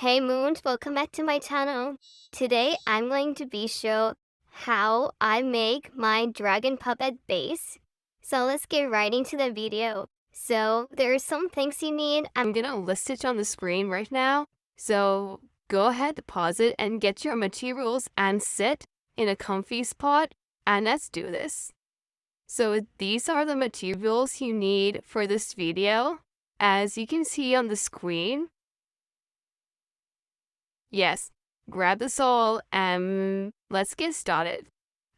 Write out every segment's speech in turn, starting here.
Hey Moons, welcome back to my channel. Today I'm going to be show how I make my dragon puppet base. So let's get right into the video. So there are some things you need. I'm gonna list it on the screen right now. So go ahead, pause it, and get your materials and sit in a comfy spot, and let's do this. So these are the materials you need for this video. As you can see on the screen. Yes, grab this all and let's get started.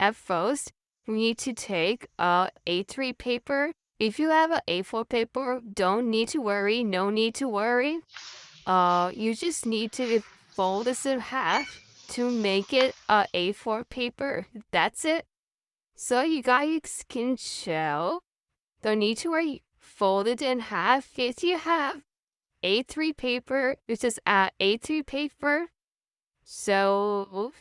At first, we need to take a A3 paper. If you have a A4 paper, don't need to worry, no need to worry. You just need to fold this in half to make it a A4 paper. That's it. So you guys can show. Don't need to worry. Fold it in half. If you have A3 paper, this is A3 paper. So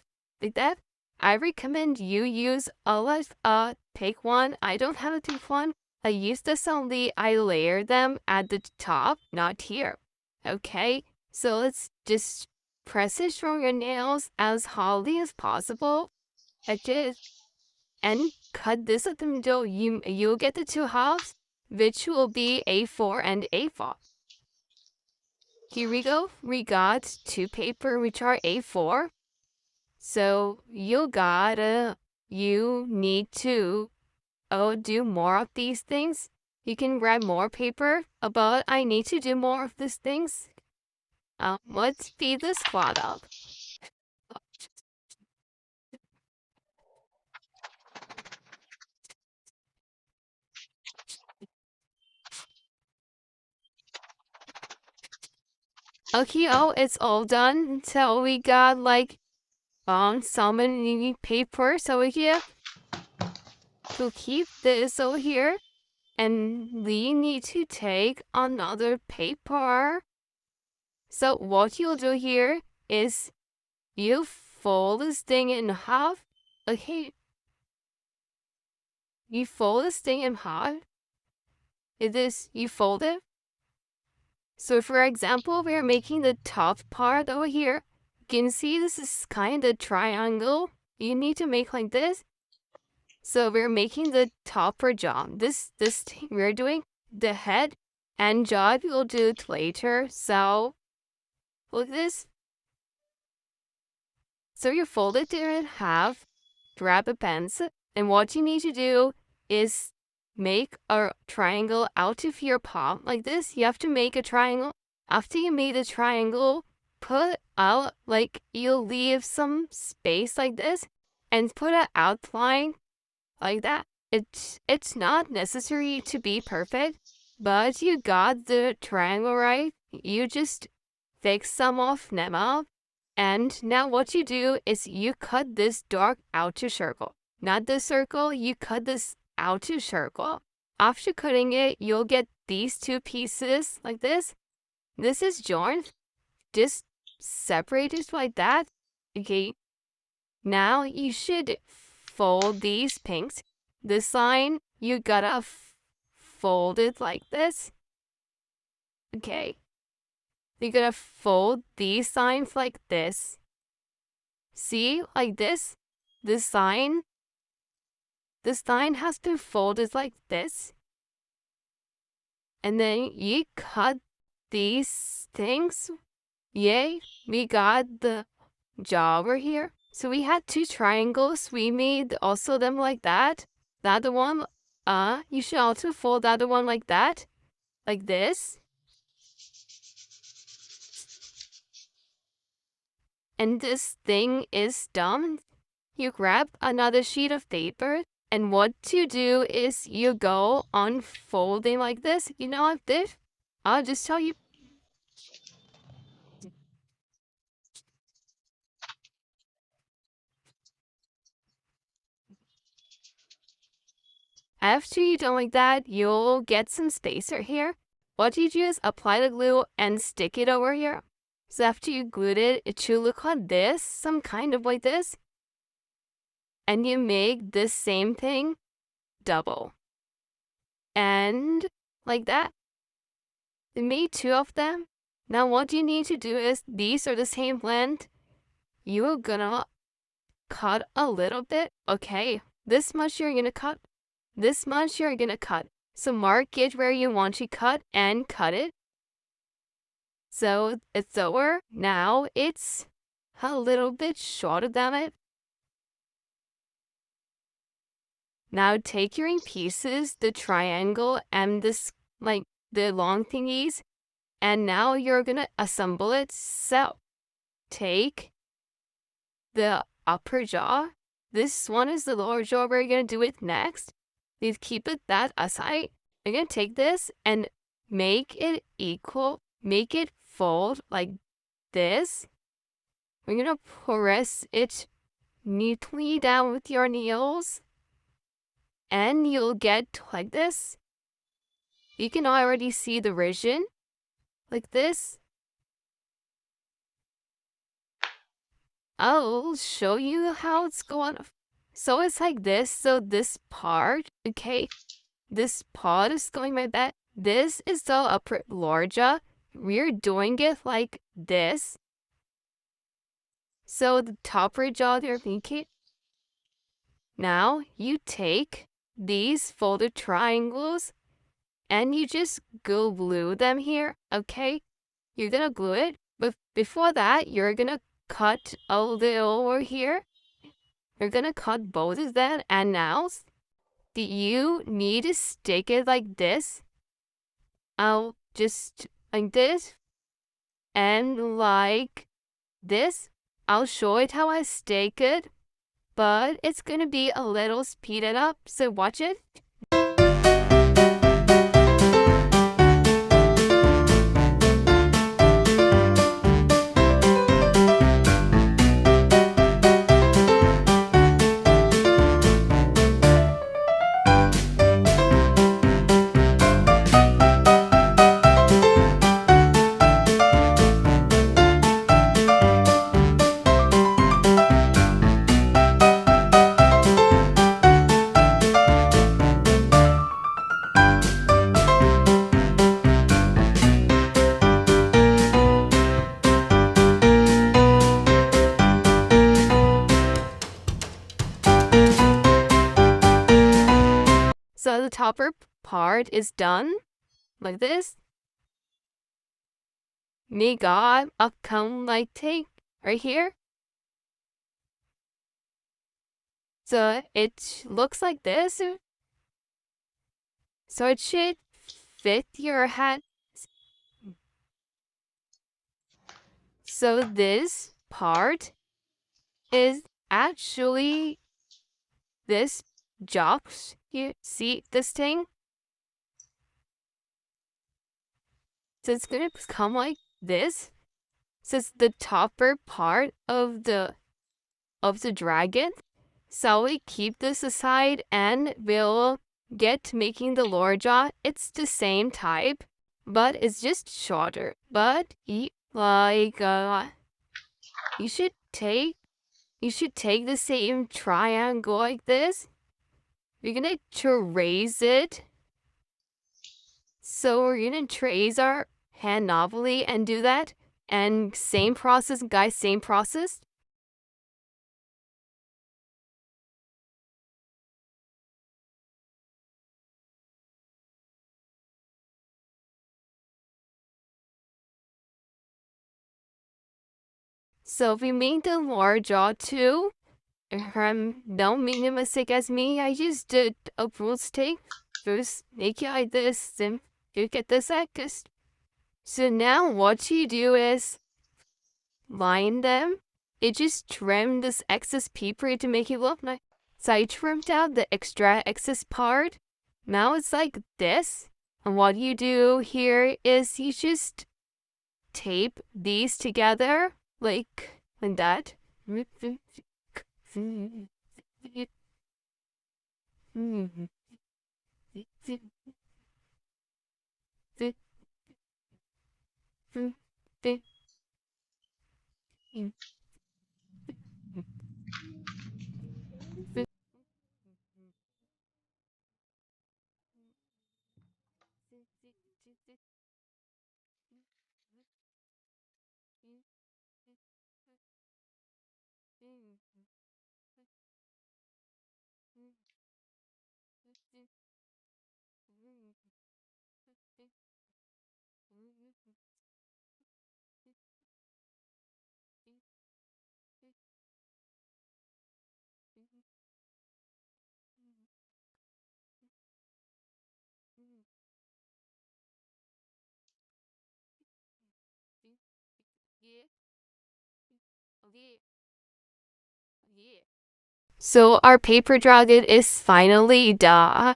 like that. I recommend you use a thick one. I don't have a thick one. I use this only. I layer them at the top, not here. Okay, so let's just press it through your nails as hardly as possible. Like it, and cut this at the middle. You'll get the two halves, which will be A4 and A5. Here we go. We got two paper which are A4. So you need to do more of these things. You can grab more paper, but I need to do more of these things. Let's speed this plot up. Okay, it's all done. So we got like so many papers over here. To keep this over here. And we need to take another paper. So what you'll do here is you fold this thing in half. Okay. You fold this thing in half. You fold it. So for example, we're making the top part over here. You can see this is kind of triangle. You need to make like this. So we're making the top or jaw. This thing we're doing the head and jaw we'll do it later. So look this. So you fold it in half, grab a pencil, and what you need to do is make a triangle out of your palm like this. You have to make a triangle. After you made a triangle, put out, like, you'll leave some space like this and put an outline like that. It's not necessary to be perfect, but you got the triangle right. You just fix some of them up. And now what you do is you cut this dark outer circle. Not the circle, you cut this outer circle. After cutting it, you'll get these two pieces like this. This is joined. Just separate it like that. Okay. Now you should fold these pinks. This line, you gotta fold it like this. Okay. You're gonna fold these signs like this. See, like this? This sign has been folded like this. And then you cut these things. Yay, we got the jaw over here. So we had two triangles. We made also them like that. The other one, you should also fold the other one like that. Like this. And this thing is done. You grab another sheet of paper, and what you do is you go unfolding like this. You know, like this. I'll just tell you. After you done like that, you'll get some spacer here. What you do is apply the glue and stick it over here. So after you glued it, it should look like this, some kind of like this. And you make this same thing double. And like that. You made two of them. Now what you need to do is, these are the same length. You're gonna cut a little bit. Okay, this much you're gonna cut. This much you're gonna cut. So mark it where you want to cut and cut it. So it's over. Now it's a little bit shorter than it. Now take your pieces, the triangle and this, like the long thingies, and now you're gonna assemble it. So take the upper jaw. This one is the lower jaw. We're gonna do it next. Please keep it that aside. We're gonna take this and make it equal. Make it fold like this. We're gonna press it neatly down with your nails, and you'll get like this. You can already see the region like this. I'll show you how it's going. So it's like this. So this part, okay, this part is going like that. This is the upper lower jaw. We're doing it like this. So the top jaw there, okay. Now you take these folded triangles and you just glue them here, okay? You're gonna glue it, but before that, you're gonna cut a little over here. You're gonna cut both of them, and now you need to stick it like this. I'll just like this and like this. I'll show it how I stick it, but it's gonna be a little speeded up, so watch it. So the topper part is done, like this. Me got a come like take right here. So it looks like this. So it should fit your hat. So this part is actually this jocks. You see this thing? So it's gonna come like this. So it's the topper part of the dragon. So we keep this aside and we'll get to making the lower jaw. It's the same type, but it's just shorter. But you should take the same triangle like this. We're gonna trace it. So we're gonna trace our hand novelly and do that. And same process, guys, same process. So if we make the lower jaw too, don't make a mistake as me. I just did a broomstick. First, make it like this, then you get the second. So now what you do is line them. It just trimmed this excess paper to make it look nice. So I trimmed out the extra excess part. Now it's like this. And what you do here is you just tape these together like that. So our paper dragon is finally done.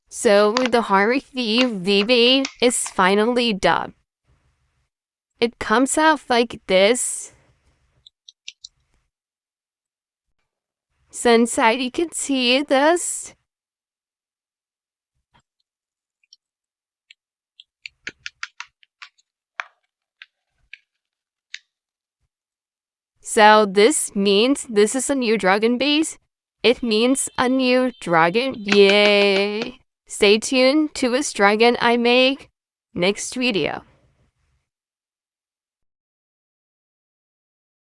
So the Harry V is finally done. It comes out like this. So inside you can see this. So this means this is a new dragon base. It means a new dragon. Yay! Stay tuned to this dragon I make next video.